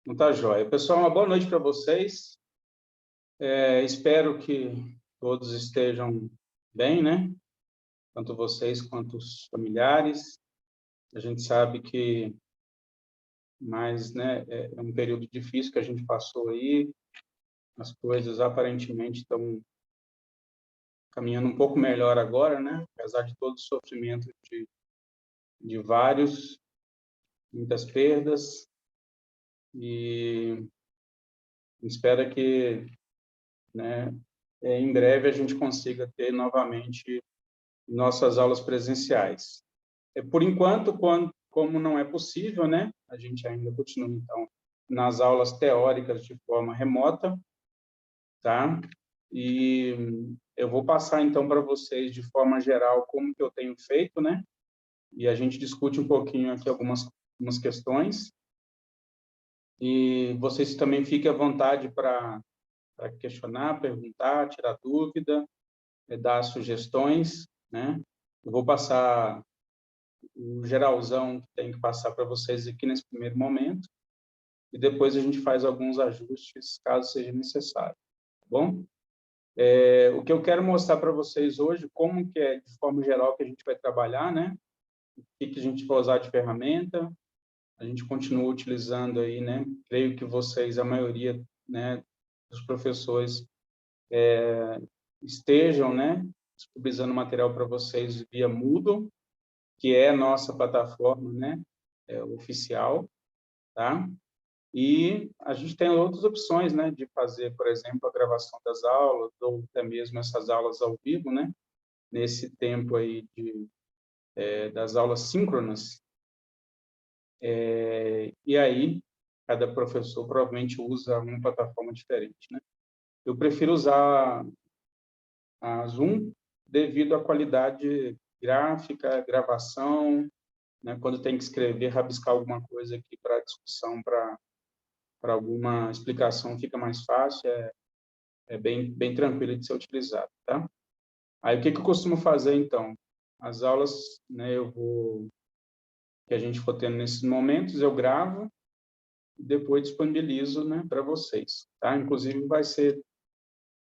Não tá jóia. Pessoal, uma boa noite para vocês. Espero que todos estejam bem, né? Tanto vocês quanto os familiares. A gente sabe que né, é um período difícil que a gente passou aí. As coisas aparentemente estão caminhando um pouco melhor agora, né? Apesar de todo o sofrimento de vários, muitas perdas. E espero que, né, em breve a gente consiga ter novamente nossas aulas presenciais. Por enquanto, como não é possível, né, a gente ainda continua, então, nas aulas teóricas de forma remota, tá? E eu vou passar, então, para vocês, de forma geral, como que eu tenho feito, né? E a gente discute um pouquinho aqui algumas questões. E vocês também fiquem à vontade para questionar, perguntar, tirar dúvida, dar sugestões, né? Eu vou passar o geralzão que tem que passar para vocês aqui nesse primeiro momento, e depois a gente faz alguns ajustes, caso seja necessário, tá bom? O que eu quero mostrar para vocês hoje, como que é, de forma geral, que a gente vai trabalhar, né? O que a gente vai usar de ferramenta, a gente continua utilizando aí, né? Creio que vocês, a maioria, né, dos professores estejam, né, disponibilizando material para vocês via Moodle, que é a nossa plataforma, né, oficial, tá? E a gente tem outras opções, né, de fazer, por exemplo, a gravação das aulas, ou até mesmo essas aulas ao vivo, né, nesse tempo aí das aulas síncronas. E aí, cada professor provavelmente usa uma plataforma diferente, né? Eu prefiro usar a Zoom devido à qualidade gráfica, gravação, né, quando tem que escrever, rabiscar alguma coisa aqui para discussão, para alguma explicação, fica mais fácil, é bem tranquilo de ser utilizado, tá? Aí, o que eu costumo fazer, então? As aulas, né, que a gente for tendo nesses momentos, eu gravo e depois disponibilizo, né, para vocês, tá? Inclusive, vai ser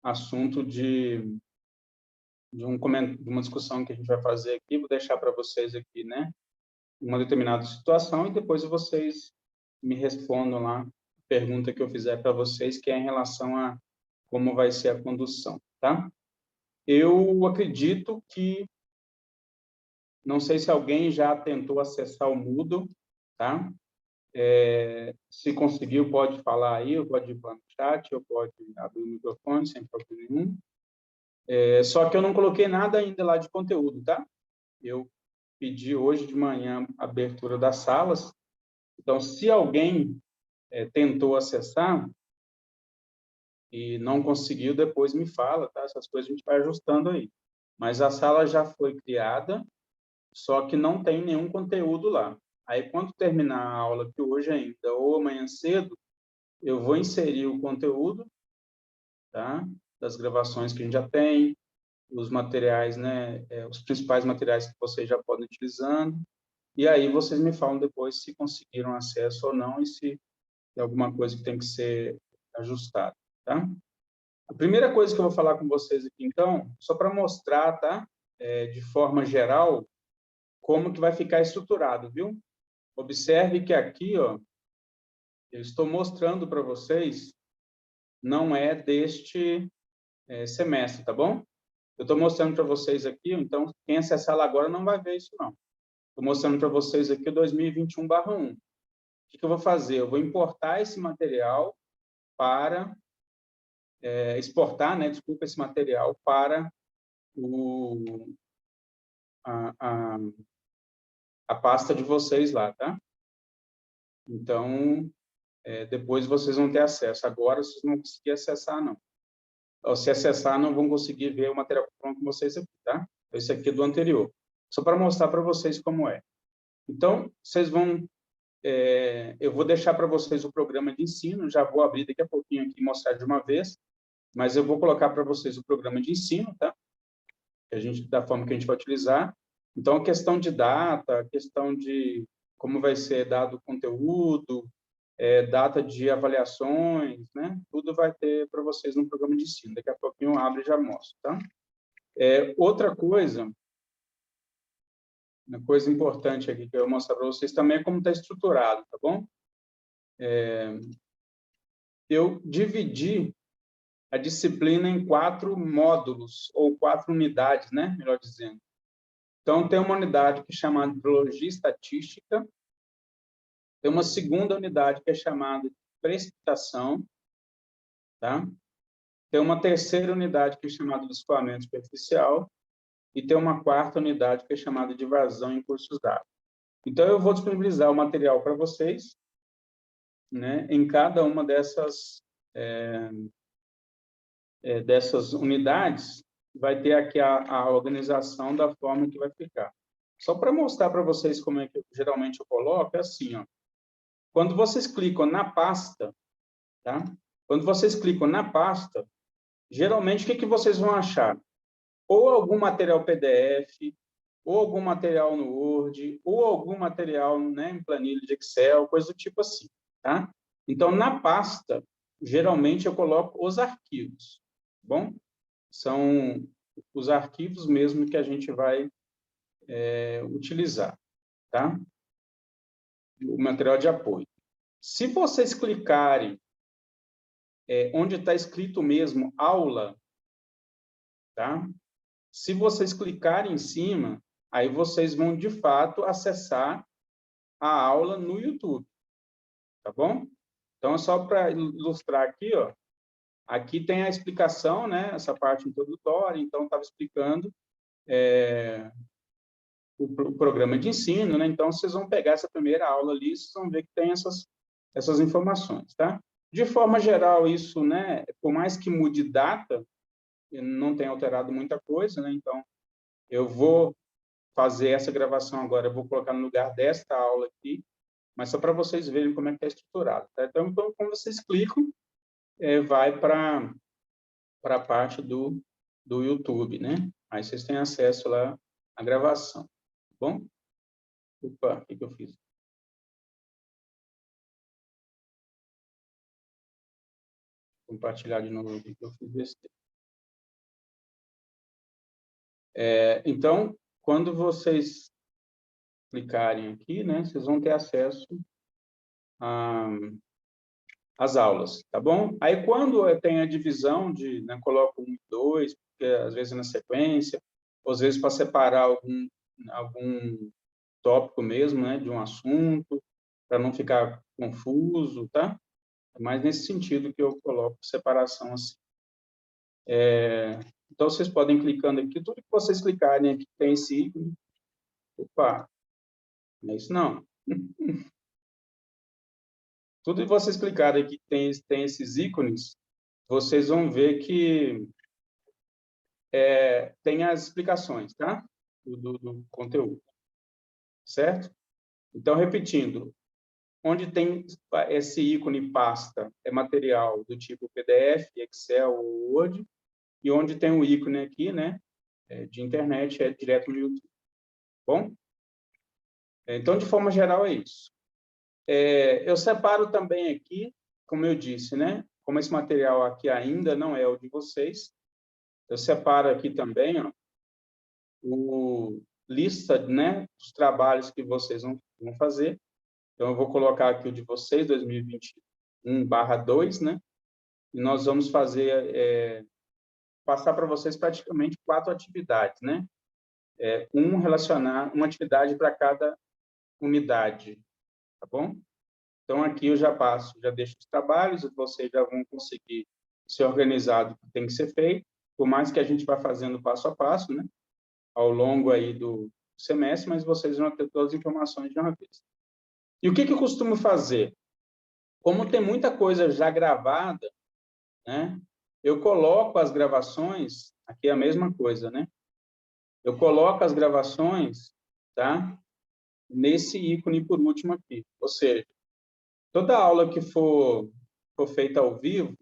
assunto de uma discussão que a gente vai fazer aqui, vou deixar para vocês aqui, né, uma determinada situação, e depois vocês me respondam lá a pergunta que eu fizer para vocês, que é em relação a como vai ser a condução, tá? Eu acredito que, não sei se alguém já tentou acessar o Moodle, tá? Se conseguiu, pode falar aí, ou pode ir para o chat, ou pode abrir o microfone, sem problema nenhum. Só que eu não coloquei nada ainda lá de conteúdo, tá? Eu pedi hoje de manhã a abertura das salas, então, se alguém tentou acessar e não conseguiu, depois me fala, tá? Essas coisas a gente vai ajustando aí. Mas a sala já foi criada, só que não tem nenhum conteúdo lá. Aí, quando terminar a aula aqui hoje ainda, ou amanhã cedo, eu vou inserir o conteúdo, tá? Das gravações que a gente já tem, os materiais, né? Os principais materiais que vocês já podem utilizando. E aí vocês me falam depois se conseguiram acesso ou não e se tem alguma coisa que tem que ser ajustada, tá? A primeira coisa que eu vou falar com vocês aqui, então, só para mostrar, tá? De forma geral, como que vai ficar estruturado, viu? Observe que aqui, ó, eu estou mostrando para vocês, não é deste semestre, tá bom? Eu estou mostrando para vocês aqui, então, quem acessar lá agora não vai ver isso, não. Estou mostrando para vocês aqui o 2021/1. O que eu vou fazer? Eu vou importar esse material para... exportar, né? Desculpa, esse material para a, a, a pasta de vocês lá, tá? Então, depois vocês vão ter acesso. Agora, vocês não vão conseguir acessar, não. Ou, se acessar, não vão conseguir ver o material pronto com vocês aqui, tá? Esse aqui é do anterior. Só para mostrar para vocês como é. Então, vocês vão... eu vou deixar para vocês o programa de ensino, já vou abrir daqui a pouquinho aqui e mostrar de uma vez, mas eu vou colocar para vocês o programa de ensino, tá? Da forma que a gente vai utilizar. Então, a questão de data, a questão de como vai ser dado o conteúdo, data de avaliações, né? Tudo vai ter para vocês no programa de ensino. Daqui a pouquinho eu abro e já mostro, tá? Outra coisa, uma coisa importante aqui que eu vou mostrar para vocês também é como está estruturado, tá bom? Eu dividi a disciplina em 4 módulos, ou 4 unidades, né? Melhor dizendo. Então, tem uma unidade que é chamada de Biologia Estatística, tem uma segunda unidade que é chamada de Precipitação, tá? Tem uma terceira unidade que é chamada de Escoamento Superficial, e tem uma quarta unidade que é chamada de Vazão em Cursos d'Água. Então, eu vou disponibilizar o material para vocês, né, em cada uma dessas unidades, vai ter aqui a organização da forma que vai ficar. Só para mostrar para vocês como é que geralmente eu coloco, é assim, ó. Quando vocês clicam na pasta, tá? Quando vocês clicam na pasta, geralmente o que vocês vão achar? Ou algum material PDF, ou algum material no Word, ou algum material, né, em planilha de Excel, coisa do tipo assim, tá? Então, na pasta, geralmente eu coloco os arquivos, tá bom? São os arquivos mesmo que a gente vai utilizar, tá? O material de apoio. Se vocês clicarem onde está escrito mesmo aula, tá? Se vocês clicarem em cima, aí vocês vão, de fato, acessar a aula no YouTube, tá bom? Então, é só para ilustrar aqui, ó. Aqui tem a explicação, né? Essa parte introdutória, então, estava explicando o programa de ensino, né? Então, vocês vão pegar essa primeira aula ali, vocês vão ver que tem essas informações, tá? De forma geral, isso, né? Por mais que mude data, não tem alterado muita coisa, né? Então, eu vou fazer essa gravação agora, eu vou colocar no lugar desta aula aqui, mas só para vocês verem como é que é estruturado, tá? Então, quando vocês clicam, vai para a parte do YouTube, né? Aí vocês têm acesso lá à gravação, tá bom? Opa, o que eu fiz? Compartilhar de novo o que eu fiz besteira. Então, quando vocês clicarem aqui, né, vocês vão ter acesso às aulas, tá bom? Aí, quando eu tenho a divisão de, né, coloco 1 e 2, porque às vezes na sequência, ou às vezes para separar algum tópico mesmo, né, de um assunto, para não ficar confuso, tá? É mais nesse sentido que eu coloco separação assim. Então, vocês podem clicando aqui, tudo que vocês clicarem aqui tem esse ícone. Opa, não é isso não. Tudo que vocês clicarem aqui tem esses ícones, vocês vão ver que tem as explicações, tá? Do conteúdo, certo? Então, repetindo, onde tem esse ícone pasta é material do tipo PDF, Excel ou Word, e onde tem o ícone aqui, né, de internet, é direto no YouTube. Bom? Então, de forma geral, é isso. Eu separo também aqui, como eu disse, né, como esse material aqui ainda não é o de vocês, eu separo aqui também, ó, lista, né, dos trabalhos que vocês vão fazer. Então, eu vou colocar aqui o de vocês, 2021/2, né? E nós vamos fazer, passar para vocês praticamente 4 atividades, né? Uma atividade para cada unidade, tá bom? Então, aqui eu já passo, já deixo os trabalhos, vocês já vão conseguir se organizar do que tem que ser feito, por mais que a gente vá fazendo passo a passo, né? Ao longo aí do semestre, mas vocês vão ter todas as informações de uma vez. E o que eu costumo fazer? Como tem muita coisa já gravada, né? Eu coloco as gravações, aqui é a mesma coisa, né? Eu coloco as gravações, tá? Nesse ícone por último aqui. Ou seja, toda aula que for feita ao vivo,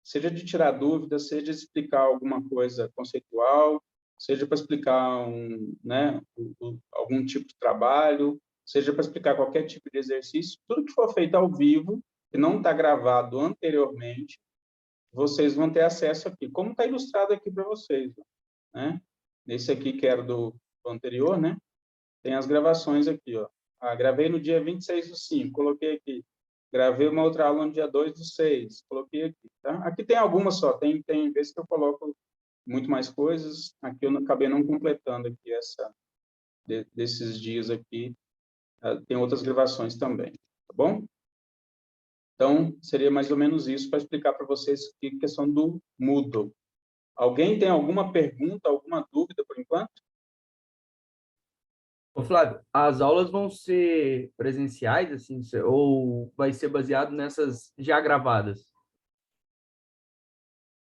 seja de tirar dúvidas, seja de explicar alguma coisa conceitual, seja para explicar né, algum tipo de trabalho, seja para explicar qualquer tipo de exercício, tudo que for feito ao vivo, que não está gravado anteriormente, vocês vão ter acesso aqui, como está ilustrado aqui para vocês, né? Nesse aqui que era do anterior, né? Tem as gravações aqui, ó. Gravei no dia 26/5, coloquei aqui. Gravei uma outra aula no dia 2/6, coloquei aqui, tá? Aqui tem algumas só, tem vezes que eu coloco muito mais coisas, aqui eu acabei não completando aqui desses dias aqui, tem outras gravações também, tá bom? Então, seria mais ou menos isso para explicar para vocês a questão do Moodle. Alguém tem alguma pergunta, alguma dúvida por enquanto? Ô, Flávio, as aulas vão ser presenciais, assim, ou vai ser baseado nessas já gravadas?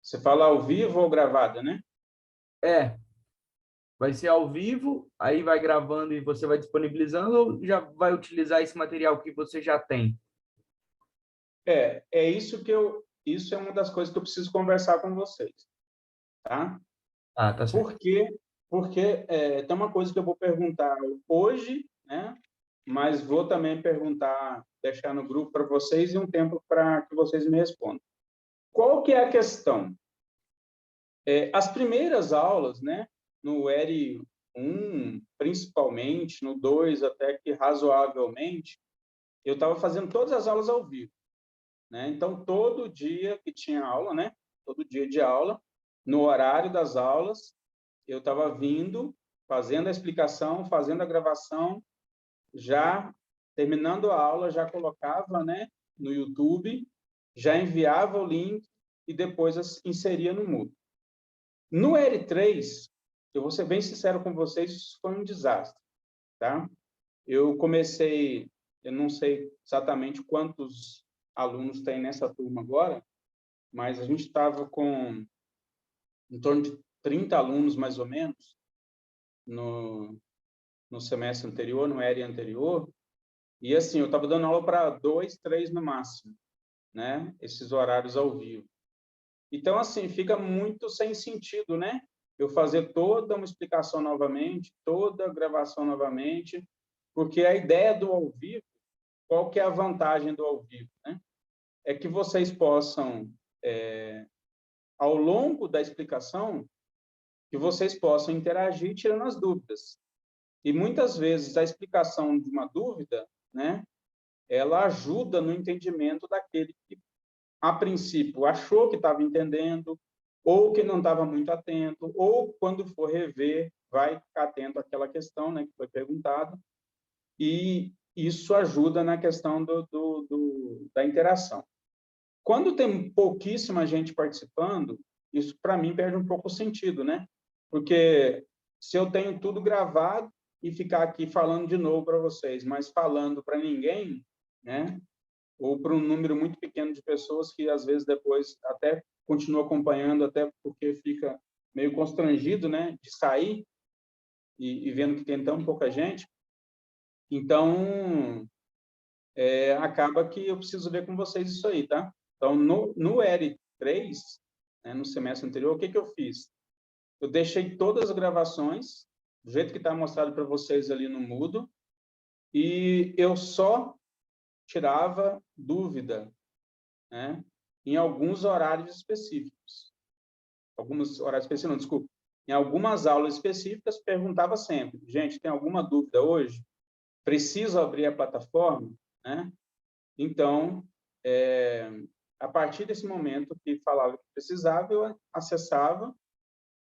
Você fala ao vivo ou gravada, né? É, vai ser ao vivo, aí vai gravando e você vai disponibilizando, ou já vai utilizar esse material que você já tem? É isso isso é uma das coisas que eu preciso conversar com vocês, tá? Ah, tá certo. Por quê? Porque tem uma coisa que eu vou perguntar hoje, né? Mas vou também perguntar, deixar no grupo para vocês e um tempo para que vocês me respondam. Qual que é a questão? As primeiras aulas, né? No ERI 1, principalmente, no 2 até que razoavelmente, eu estava fazendo todas as aulas ao vivo, né? Então, todo dia que tinha aula, né? Todo dia de aula, no horário das aulas, eu estava vindo, fazendo a explicação, fazendo a gravação, já terminando a aula, já colocava, né, no YouTube, já enviava o link e depois inseria no Moodle. No R3, eu vou ser bem sincero com vocês, isso foi um desastre, tá? Eu comecei, eu não sei exatamente quantos alunos tem nessa turma agora, mas a gente estava com em torno de 30 alunos, mais ou menos, no semestre anterior, no ERI anterior, e assim, eu estava dando aula para 2, 3 no máximo, né? Esses horários ao vivo. Então, assim, fica muito sem sentido, né? Eu fazer toda uma explicação novamente, toda a gravação novamente, porque a ideia do ao vivo, qual que é a vantagem do ao vivo, né? É que vocês possam, ao longo da explicação, que vocês possam interagir tirando as dúvidas. E muitas vezes a explicação de uma dúvida, né, ela ajuda no entendimento daquele que, a princípio, achou que estava entendendo, ou que não estava muito atento, ou quando for rever, vai ficar atento àquela questão, né, que foi perguntada, e isso ajuda na questão da interação. Quando tem pouquíssima gente participando, isso para mim perde um pouco o sentido, né? Porque se eu tenho tudo gravado e ficar aqui falando de novo para vocês, mas falando para ninguém, né? Ou para um número muito pequeno de pessoas que às vezes depois até continua acompanhando, até porque fica meio constrangido, né? De sair e vendo que tem tão pouca gente. Então, acaba que eu preciso ver com vocês isso aí, tá? Então, no ERI3, né, no semestre anterior, o que eu fiz? Eu deixei todas as gravações, do jeito que está mostrado para vocês ali no Moodle, e eu só tirava dúvida, né, em alguns horários específicos. Alguns horários específicos, não, desculpa. Em algumas aulas específicas, perguntava sempre, gente, tem alguma dúvida hoje? Preciso abrir a plataforma? Né? Então, a partir desse momento que falava que precisava, eu acessava,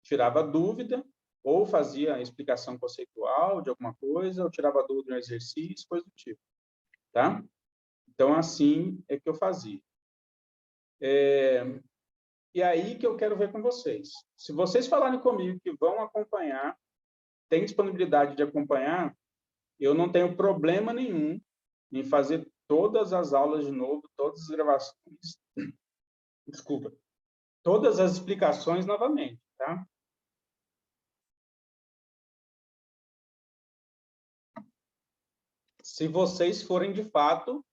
tirava dúvida, ou fazia a explicação conceitual de alguma coisa, ou tirava dúvida de um exercício, coisa do tipo. Tá? Então, assim é que eu fazia. E aí que eu quero ver com vocês. Se vocês falarem comigo que vão acompanhar, tem disponibilidade de acompanhar, eu não tenho problema nenhum em fazer todas as aulas de novo, todas as gravações, desculpa, todas as explicações novamente, tá? Se vocês forem de fato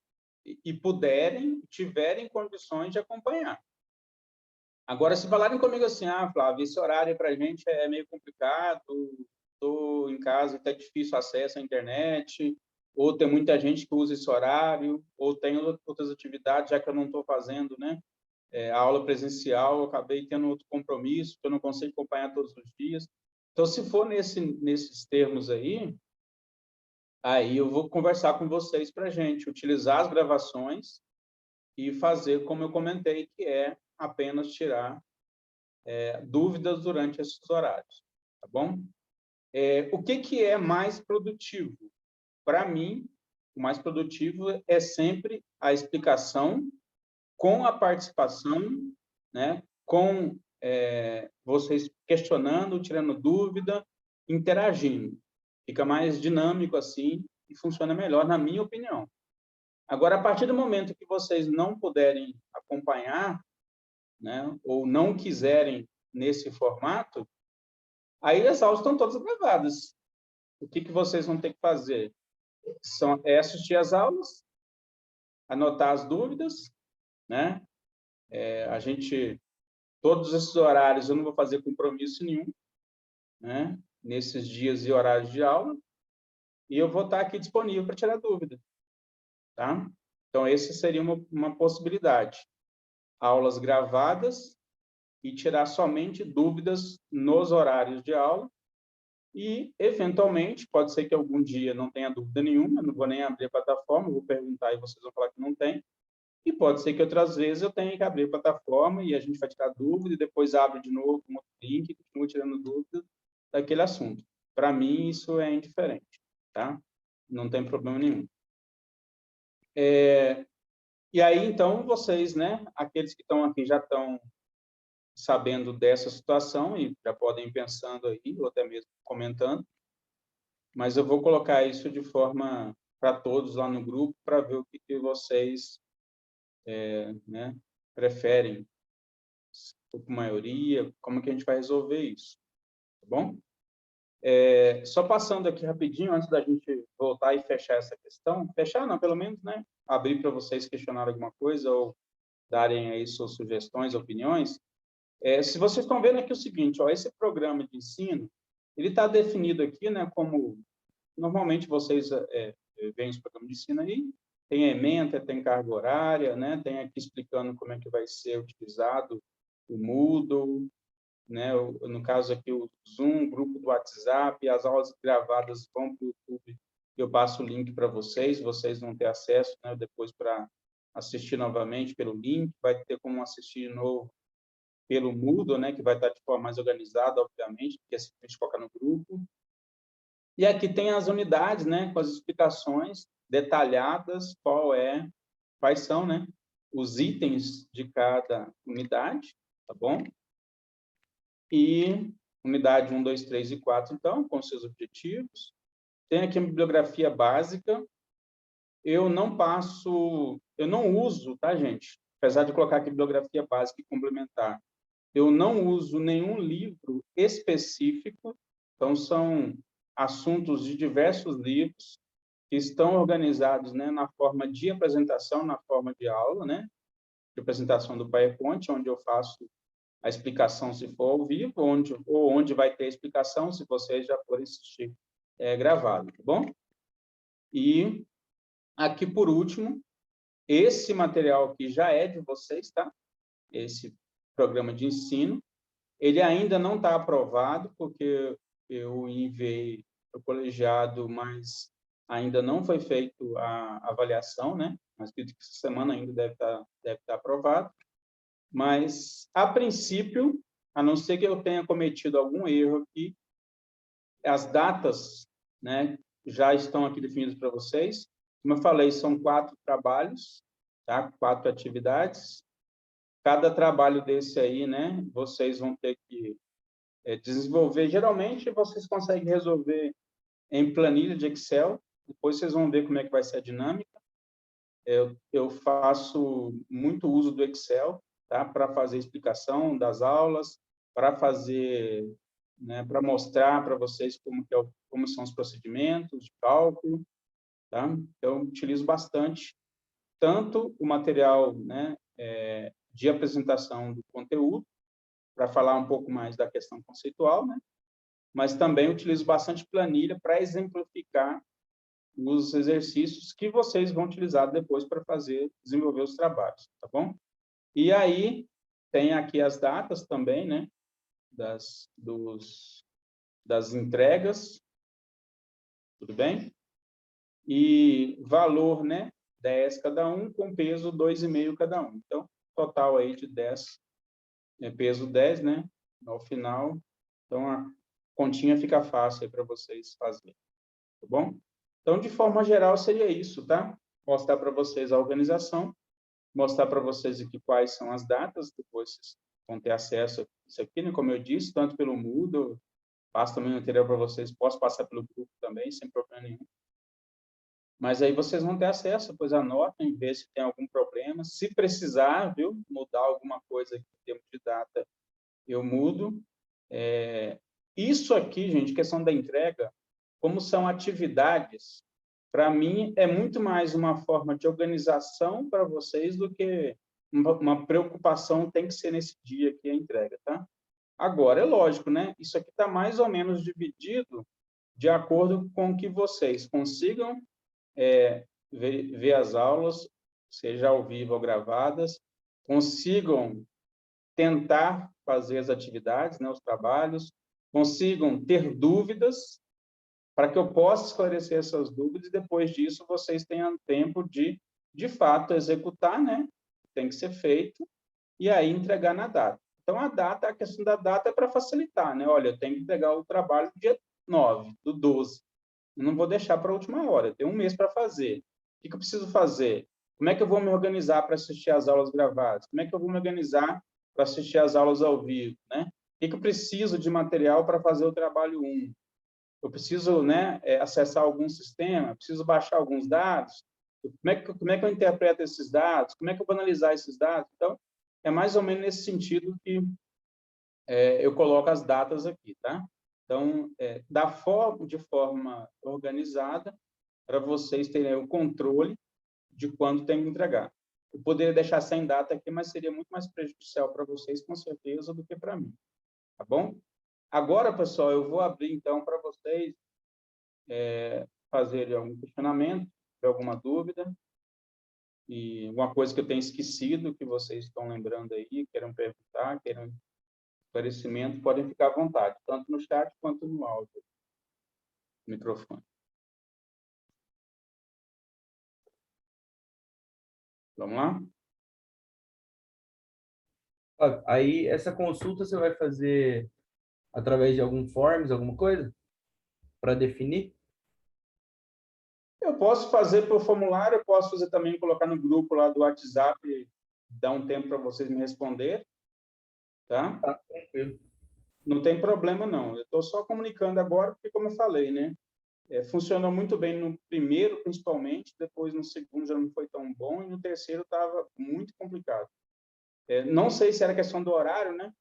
e puderem, tiverem condições de acompanhar. Agora, se falarem comigo assim, Flávio, esse horário para a gente é meio complicado, em casa, está difícil acesso à internet, ou tem muita gente que usa esse horário, ou tenho outras atividades, já que eu não estou fazendo, né, a aula presencial, eu acabei tendo outro compromisso, que eu não consigo acompanhar todos os dias. Então, se for nesses termos aí eu vou conversar com vocês para a gente utilizar as gravações e fazer como eu comentei, que é apenas tirar dúvidas durante esses horários, tá bom? O que é mais produtivo? Para mim, o mais produtivo é sempre a explicação com a participação, né? Com vocês questionando, tirando dúvida, interagindo. Fica mais dinâmico assim e funciona melhor, na minha opinião. Agora, a partir do momento que vocês não puderem acompanhar, né, ou não quiserem nesse formato, aí as aulas estão todas gravadas. O que vocês vão ter que fazer? É assistir às aulas, anotar as dúvidas, né? Todos esses horários eu não vou fazer compromisso nenhum, né? Nesses dias e horários de aula, e eu vou estar aqui disponível para tirar dúvida, tá? Então, essa seria uma possibilidade. Aulas gravadas e tirar somente dúvidas nos horários de aula e, eventualmente, pode ser que algum dia não tenha dúvida nenhuma, não vou nem abrir a plataforma, vou perguntar e vocês vão falar que não tem, e pode ser que outras vezes eu tenha que abrir a plataforma e a gente vai tirar dúvida e depois abre de novo um outro link e continua tirando dúvida daquele assunto. Para mim, isso é indiferente, tá? Não tem problema nenhum. E aí, então, vocês, né, aqueles que estão aqui já estão sabendo dessa situação e já podem ir pensando aí, ou até mesmo comentando, mas eu vou colocar isso de forma para todos lá no grupo, para ver o que vocês né, preferem, por maioria, como que a gente vai resolver isso, tá bom? Só passando aqui rapidinho, antes da gente voltar e fechar essa questão, fechar não, pelo menos, né, abrir para vocês questionarem alguma coisa ou darem aí suas sugestões, opiniões. Se vocês estão vendo aqui o seguinte, ó, esse programa de ensino, ele está definido aqui, né, como normalmente vocês veem os programas de ensino aí, tem ementa, tem carga horária, né, tem aqui explicando como é que vai ser utilizado o Moodle, né, no caso aqui o Zoom, grupo do WhatsApp, as aulas gravadas vão para o YouTube, eu passo o link para vocês vão ter acesso, né, depois para assistir novamente pelo link, vai ter como assistir de novo pelo Moodle, né, que vai estar de forma mais organizada, obviamente, porque assim a gente coloca no grupo. E aqui tem as unidades, né, com as explicações detalhadas, quais são, né, os itens de cada unidade, tá bom? E unidade 1, 2, 3 e 4, então, com seus objetivos. Tem aqui a bibliografia básica. Eu não uso, tá, gente? Apesar de colocar aqui bibliografia básica e complementar, eu não uso nenhum livro específico, então são assuntos de diversos livros que estão organizados, né, na forma de apresentação, na forma de aula, né, de apresentação do PowerPoint, onde eu faço a explicação se for ao vivo, onde vai ter a explicação se vocês já forem assistir gravado, tá bom? E aqui, por último, esse material aqui já é de vocês, tá? Esse programa de ensino, ele ainda não está aprovado, porque eu enviei para o colegiado, mas ainda não foi feito a avaliação, né? Mas acredito que essa semana ainda deve estar aprovado. Mas, a princípio, a não ser que eu tenha cometido algum erro aqui, as datas, né, já estão aqui definidas para vocês. Como eu falei, são 4 trabalhos, tá? 4 atividades. Cada trabalho desse aí, né, vocês vão ter que desenvolver. Geralmente, vocês conseguem resolver em planilha de Excel. Depois vocês vão ver como é que vai ser a dinâmica. Eu faço muito uso do Excel, tá? Para fazer explicação das aulas, para fazer, né, para mostrar para vocês como são os procedimentos de cálculo, tá? Eu utilizo bastante tanto o material, né, de apresentação do conteúdo, para falar um pouco mais da questão conceitual, né? Mas também utilizo bastante planilha para exemplificar os exercícios que vocês vão utilizar depois para desenvolver os trabalhos, tá bom? E aí, tem aqui as datas também, né? Das entregas, tudo bem? E valor, né? 10 cada um, com peso 2,5 cada um. Então, total aí de 10, peso 10, né? Ao final. Então, a continha fica fácil aí para vocês fazerem, tá bom? Então, de forma geral, seria isso, tá? Mostrar para vocês a organização, mostrar para vocês aqui quais são as datas, depois vocês vão ter acesso a isso aqui, né? Como eu disse, tanto pelo Moodle, passo também o material para vocês, posso passar pelo grupo também, sem problema nenhum. Mas aí vocês vão ter acesso, depois anotem, ver se tem algum problema. Se precisar, viu, mudar alguma coisa aqui em termos de data, eu mudo. Isso aqui, gente, questão da entrega, como são atividades, para mim é muito mais uma forma de organização para vocês do que uma preocupação tem que ser nesse dia aqui a entrega, tá? Agora, é lógico, né? Isso aqui está mais ou menos dividido de acordo com que vocês consigam ver as aulas, seja ao vivo ou gravadas, consigam tentar fazer as atividades, né, os trabalhos, consigam ter dúvidas, para que eu possa esclarecer essas dúvidas, e depois disso vocês tenham tempo de fato, executar, né? Tem que ser feito, e aí entregar na data. Então, a questão da data é para facilitar, né? Olha, eu tenho que entregar o trabalho dia 9 do 12. Eu não vou deixar para a última hora, eu tenho um mês para fazer. O que eu preciso fazer? Como é que eu vou me organizar para assistir às aulas gravadas? Como é que eu vou me organizar para assistir às aulas ao vivo, né? O que eu preciso de material para fazer o trabalho 1? Eu preciso, né, acessar algum sistema, preciso baixar alguns dados. Como é que eu interpreto esses dados? Como é que eu vou analisar esses dados? Então, é mais ou menos nesse sentido que eu coloco as datas aqui, tá? Então, de forma organizada, para vocês terem o controle de quando tem que entregar. Eu poderia deixar sem data aqui, mas seria muito mais prejudicial para vocês, com certeza, do que para mim. Tá bom? Agora, pessoal, eu vou abrir, então, para vocês fazerem algum questionamento, alguma dúvida, e uma coisa que eu tenho esquecido, que vocês estão lembrando aí, queiram perguntar, queiram esclarecimento, podem ficar à vontade, tanto no chat quanto no áudio, no microfone. Vamos lá? Aí, essa consulta você vai fazer através de algum forms, alguma coisa, para definir? Eu posso fazer por formulário, eu posso fazer também, colocar no grupo lá do WhatsApp, dar um tempo para vocês me responder, tá? Tá, tranquilo. Não tem problema, não. Eu estou só comunicando agora, porque, como eu falei, né? Funcionou muito bem no primeiro, principalmente, depois no segundo já não foi tão bom, e no terceiro estava muito complicado. Não sei se era questão do horário, né?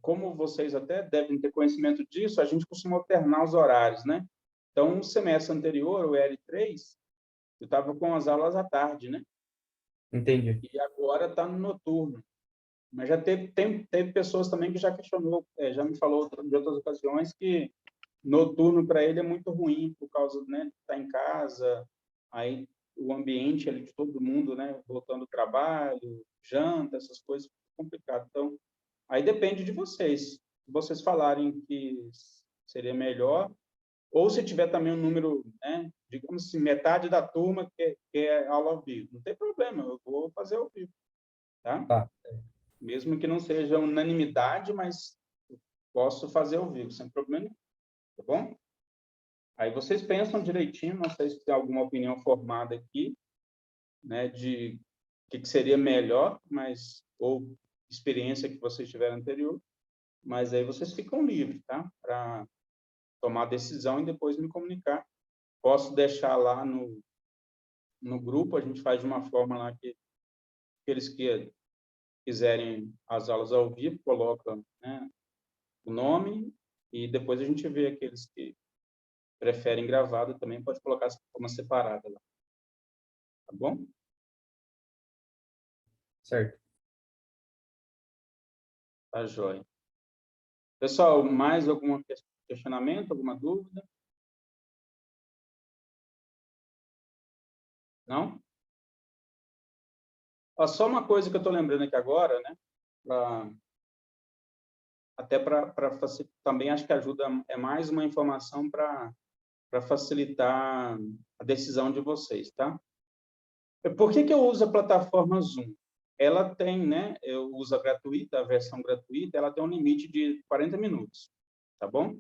Como vocês até devem ter conhecimento disso, a gente costuma alternar os horários, né? Então, no semestre anterior, o L3, eu estava com as aulas à tarde, né? Entendi. E agora está no noturno. Mas já teve pessoas também que já questionou, já me falou de outras ocasiões que noturno para ele é muito ruim por causa, né, de estar em casa, aí o ambiente ali de todo mundo, né, voltando ao trabalho, janta, essas coisas, é complicado. Então, aí depende de vocês. Se vocês falarem que seria melhor, ou se tiver também um número, né, digamos assim, metade da turma que é aula ao vivo, não tem problema, eu vou fazer ao vivo, tá? Tá. Mesmo que não seja unanimidade, mas posso fazer ao vivo, sem problema nenhum, tá bom? Aí vocês pensam direitinho, não sei se tem alguma opinião formada aqui, né, de o que seria melhor, mas ou experiência que vocês tiveram anterior, mas aí vocês ficam livres, tá? Para tomar decisão e depois me comunicar. Posso deixar lá no grupo, a gente faz de uma forma lá que aqueles que quiserem as aulas ao vivo, colocam, né, o nome, e depois a gente vê aqueles que preferem gravado também, pode colocar de forma separada lá. Tá bom? Certo. Tá joia. Pessoal, mais algum questionamento, alguma dúvida? Não? Ó, só uma coisa que eu estou lembrando aqui agora, né? Até para também acho que ajuda, é mais uma informação para facilitar a decisão de vocês, tá? Por que eu uso a plataforma Zoom? Ela tem, né? Eu uso a versão gratuita, ela tem um limite de 40 minutos, tá bom?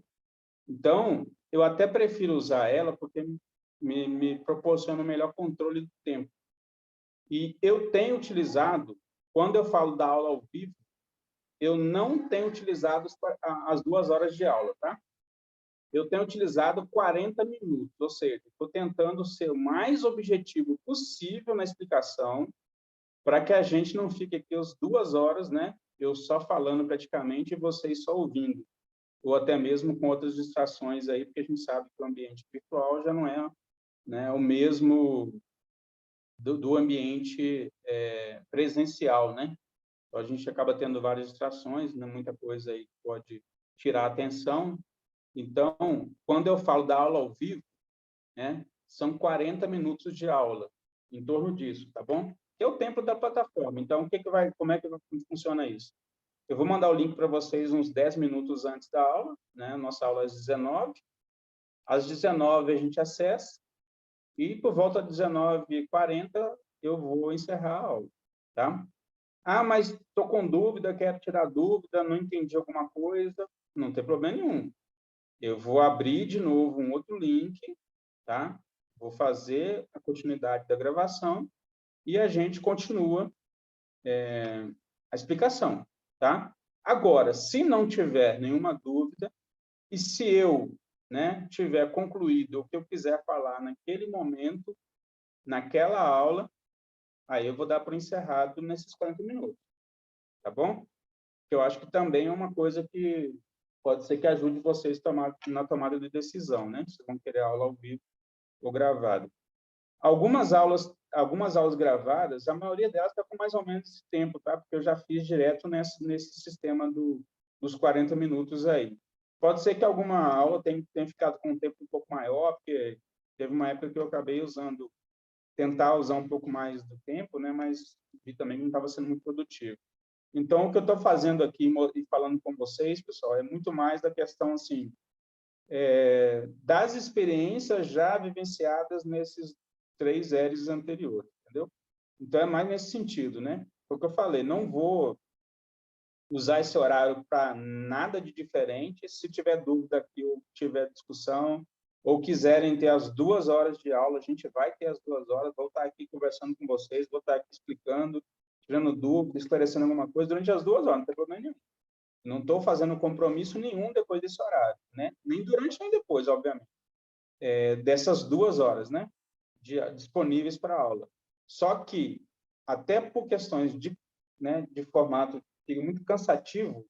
Então, eu até prefiro usar ela porque me proporciona um melhor controle do tempo. E eu tenho utilizado, quando eu falo da aula ao vivo, eu não tenho utilizado as 2 horas de aula, tá? Eu tenho utilizado 40 minutos, ou seja, estou tentando ser o mais objetivo possível na explicação, para que a gente não fique aqui as 2 horas, né? Eu só falando praticamente e vocês só ouvindo, ou até mesmo com outras distrações aí, porque a gente sabe que o ambiente virtual já não é, né, o mesmo do ambiente presencial, né? Então, a gente acaba tendo várias distrações, né? Muita coisa aí que pode tirar a atenção. Então, quando eu falo da aula ao vivo, né, são 40 minutos de aula, em torno disso, tá bom? É o tempo da plataforma. Então, como é que funciona isso? Eu vou mandar o link para vocês uns 10 minutos antes da aula, né? Nossa aula é às 19. Às 19 a gente acessa e por volta de 19h40 eu vou encerrar a aula, tá? Ah, mas estou com dúvida, quero tirar dúvida, não entendi alguma coisa, não tem problema nenhum. Eu vou abrir de novo um outro link, tá? Vou fazer a continuidade da gravação e a gente continua a explicação, tá? Agora, se não tiver nenhuma dúvida e se eu, né, tiver concluído o que eu quiser falar naquele momento, naquela aula, aí eu vou dar por encerrado nesses 40 minutos, tá bom? Que eu acho que também é uma coisa que pode ser que ajude vocês na tomada de decisão, né? Se vão querer aula ao vivo ou gravada. Algumas aulas gravadas, a maioria delas está com mais ou menos esse tempo, tá? Porque eu já fiz direto nesse sistema dos 40 minutos aí. Pode ser que alguma aula tenha ficado com um tempo um pouco maior, porque teve uma época que eu acabei tentar usar um pouco mais do tempo, né? Mas vi também que não estava sendo muito produtivo. Então, o que eu estou fazendo aqui e falando com vocês, pessoal, é muito mais da questão, assim, das experiências já vivenciadas nesses 3 R's anteriores, entendeu? Então, é mais nesse sentido, né? Foi o que eu falei, não vou usar esse horário para nada de diferente. Se tiver dúvida aqui ou tiver discussão, ou quiserem ter as 2 horas de aula, a gente vai ter as 2 horas, vou estar aqui conversando com vocês, vou estar aqui explicando, tirando dúvida, esclarecendo alguma coisa durante as 2 horas, não tem problema nenhum. Não estou fazendo compromisso nenhum depois desse horário, né? Nem durante nem depois, obviamente. Dessas 2 horas, né? Disponíveis para aula. Só que, até por questões de formato, fica muito cansativo,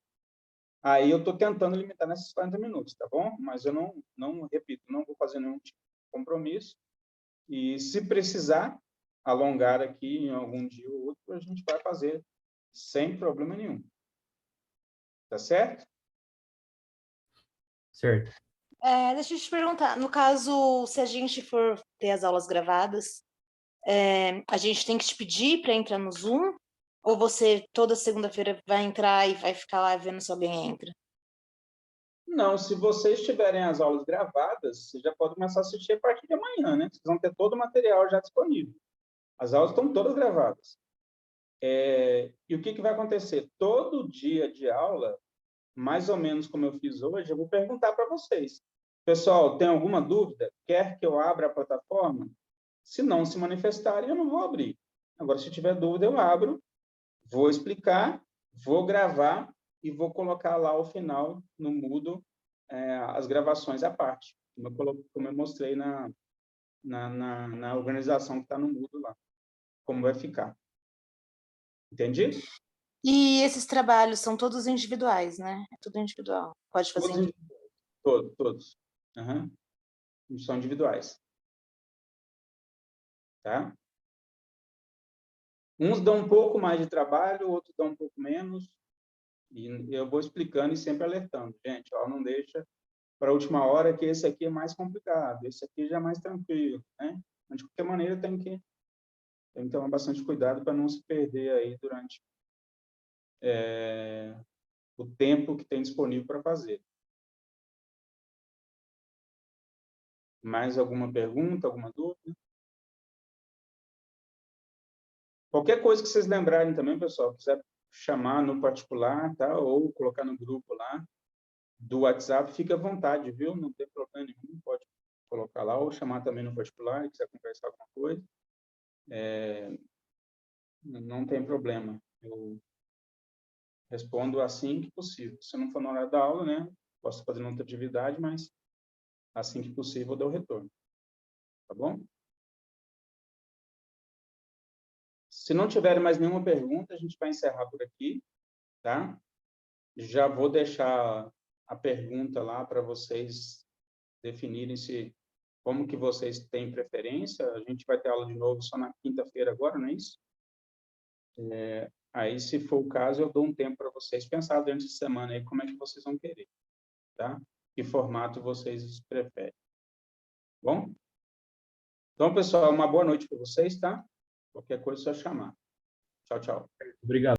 aí eu estou tentando limitar nesses 40 minutos, tá bom? Mas eu não repito, não vou fazer nenhum tipo de compromisso. E se precisar alongar aqui em algum dia ou outro, a gente vai fazer sem problema nenhum. Tá certo? Certo. Deixa eu te perguntar, no caso, se a gente for ter as aulas gravadas, a gente tem que te pedir para entrar no Zoom? Ou você, toda segunda-feira, vai entrar e vai ficar lá vendo se alguém entra? Não, se vocês tiverem as aulas gravadas, você já pode começar a assistir a partir de amanhã, né? Vocês vão ter todo o material já disponível. As aulas estão todas gravadas. E o que vai acontecer? Todo dia de aula, mais ou menos como eu fiz hoje, eu vou perguntar para vocês. Pessoal, tem alguma dúvida? Quer que eu abra a plataforma? Se não se manifestarem, eu não vou abrir. Agora, se tiver dúvida, eu abro, vou explicar, vou gravar e vou colocar lá ao final, no Moodle, as gravações à parte, como eu mostrei na organização que está no Moodle lá, como vai ficar. Entendi? E esses trabalhos são todos individuais, né? É tudo individual. Pode fazer individual. Todos. Uhum. São individuais. Tá? Uns dão um pouco mais de trabalho, outros dão um pouco menos. E eu vou explicando e sempre alertando. Gente, ó, não deixa para a última hora que esse aqui é mais complicado, esse aqui já é mais tranquilo, né? Mas, de qualquer maneira, tem que Tem que tomar bastante cuidado para não se perder aí durante o tempo que tem disponível para fazer. Mais alguma pergunta, alguma dúvida? Qualquer coisa que vocês lembrarem também, pessoal, quiser chamar no particular, tá? Ou colocar no grupo lá do WhatsApp, fica à vontade, viu? Não tem problema nenhum, pode colocar lá ou chamar também no particular, quiser conversar alguma coisa. Não tem problema. Eu respondo assim que possível. Se não for na hora da aula, né? Posso fazer outra atividade, mas assim que possível eu dou retorno. Tá bom? Se não tiverem mais nenhuma pergunta, a gente vai encerrar por aqui, tá? Já vou deixar a pergunta lá para vocês definirem como que vocês têm preferência. A gente vai ter aula de novo só na quinta-feira agora, não é isso? Aí, se for o caso, eu dou um tempo para vocês pensar durante a semana aí como é que vocês vão querer, tá? Que formato vocês preferem. Bom? Então, pessoal, uma boa noite para vocês, tá? Qualquer coisa é só chamar. Tchau, tchau. Obrigado.